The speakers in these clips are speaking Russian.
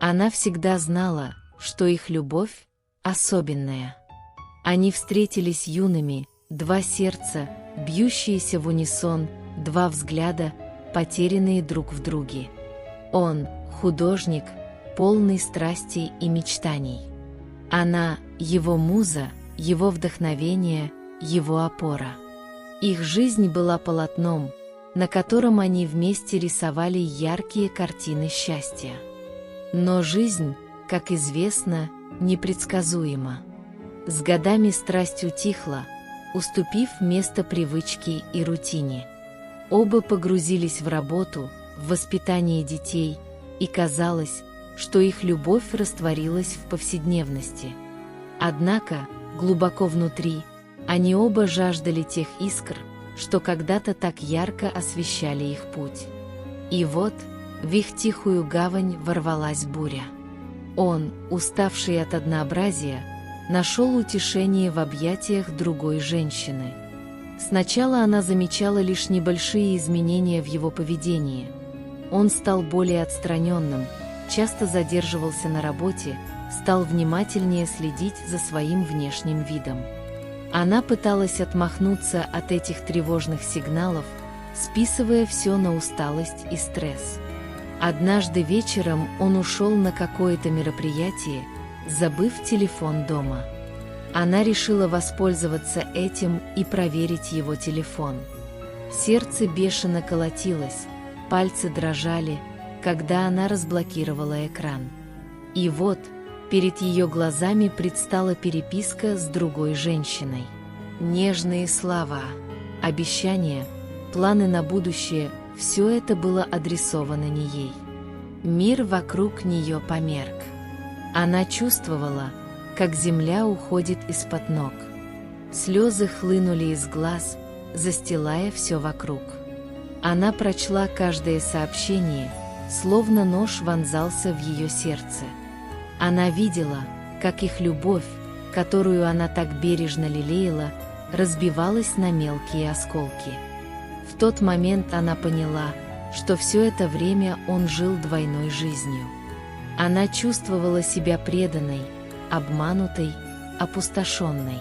Она всегда знала, что их любовь особенная. Они встретились юными, два сердца, бьющиеся в унисон, два взгляда, потерянные друг в друге. Он – художник, полный страстей и мечтаний. Она – его муза, его вдохновение, его опора. Их жизнь была полотном, на котором они вместе рисовали яркие картины счастья. Но жизнь, как известно, непредсказуема. С годами страсть утихла, уступив место привычке и рутине. Оба погрузились в работу, в воспитание детей, и казалось, что их любовь растворилась в повседневности. Однако, глубоко внутри, они оба жаждали тех искр, что когда-то так ярко освещали их путь. И вот, в их тихую гавань ворвалась буря. Он, уставший от однообразия, нашел утешение в объятиях другой женщины. Сначала она замечала лишь небольшие изменения в его поведении. Он стал более отстраненным, часто задерживался на работе, стал внимательнее следить за своим внешним видом. Она пыталась отмахнуться от этих тревожных сигналов, списывая все на усталость и стресс. Однажды вечером он ушел на какое-то мероприятие, забыв телефон дома. Она решила воспользоваться этим и проверить его телефон. Сердце бешено колотилось, пальцы дрожали, когда она разблокировала экран. И вот, перед ее глазами предстала переписка с другой женщиной. Нежные слова, обещания, планы на будущее – все это было адресовано не ей. Мир вокруг нее померк. Она чувствовала, как земля уходит из-под ног. Слезы хлынули из глаз, застилая все вокруг. Она прочла каждое сообщение, словно нож вонзался в ее сердце. Она видела, как их любовь, которую она так бережно лелеяла, разбивалась на мелкие осколки. В тот момент она поняла, что все это время он жил двойной жизнью. Она чувствовала себя преданной, обманутой, опустошенной.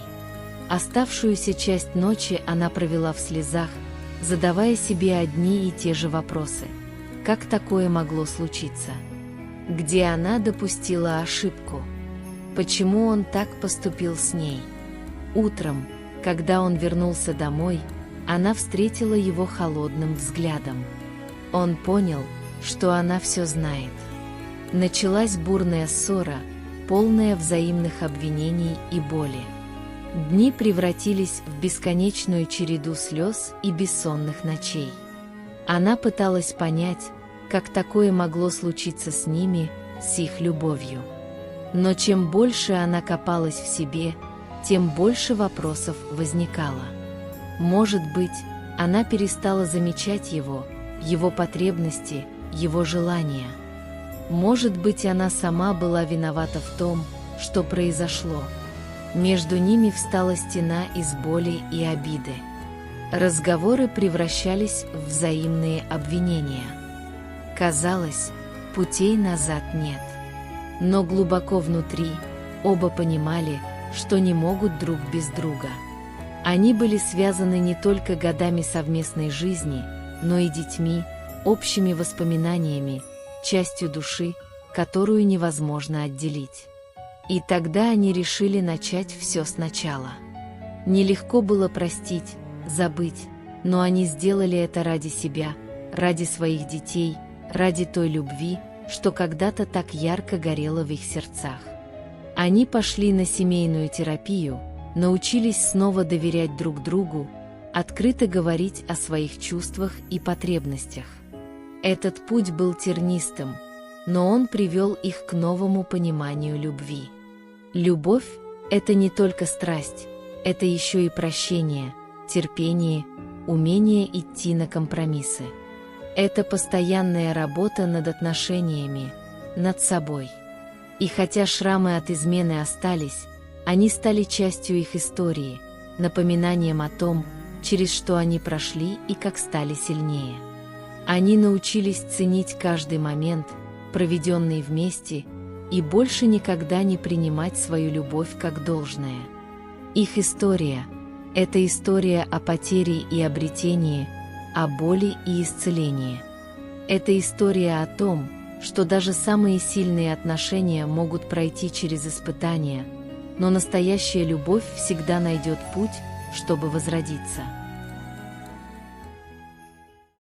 Оставшуюся часть ночи она провела в слезах, задавая себе одни и те же вопросы. Как такое могло случиться? Где она допустила ошибку? Почему он так поступил с ней? Утром, когда он вернулся домой, она встретила его холодным взглядом. Он понял, что она все знает. Началась бурная ссора, полная взаимных обвинений и боли. Дни превратились в бесконечную череду слез и бессонных ночей. Она пыталась понять, как такое могло случиться с ними, с их любовью. Но чем больше она копалась в себе, тем больше вопросов возникало. Может быть, она перестала замечать его потребности, его желания. Может быть, она сама была виновата в том, что произошло. Между ними встала стена из боли и обиды. Разговоры превращались в взаимные обвинения. Казалось, путей назад нет. Но глубоко внутри оба понимали, что не могут друг без друга. Они были связаны не только годами совместной жизни, но и детьми, общими воспоминаниями, частью души, которую невозможно отделить. И тогда они решили начать все сначала. Нелегко было простить, забыть, но они сделали это ради себя, ради своих детей, ради той любви, что когда-то так ярко горела в их сердцах. Они пошли на семейную терапию, научились снова доверять друг другу, открыто говорить о своих чувствах и потребностях. Этот путь был тернистым, но он привел их к новому пониманию любви. Любовь – это не только страсть, это еще и прощение, терпение, умение идти на компромиссы. Это постоянная работа над отношениями, над собой. И хотя шрамы от измены остались, они стали частью их истории, напоминанием о том, через что они прошли и как стали сильнее. Они научились ценить каждый момент, проведенные вместе, и больше никогда не принимать свою любовь как должное. Их история – это история о потере и обретении, о боли и исцелении. Это история о том, что даже самые сильные отношения могут пройти через испытания, но настоящая любовь всегда найдет путь, чтобы возродиться.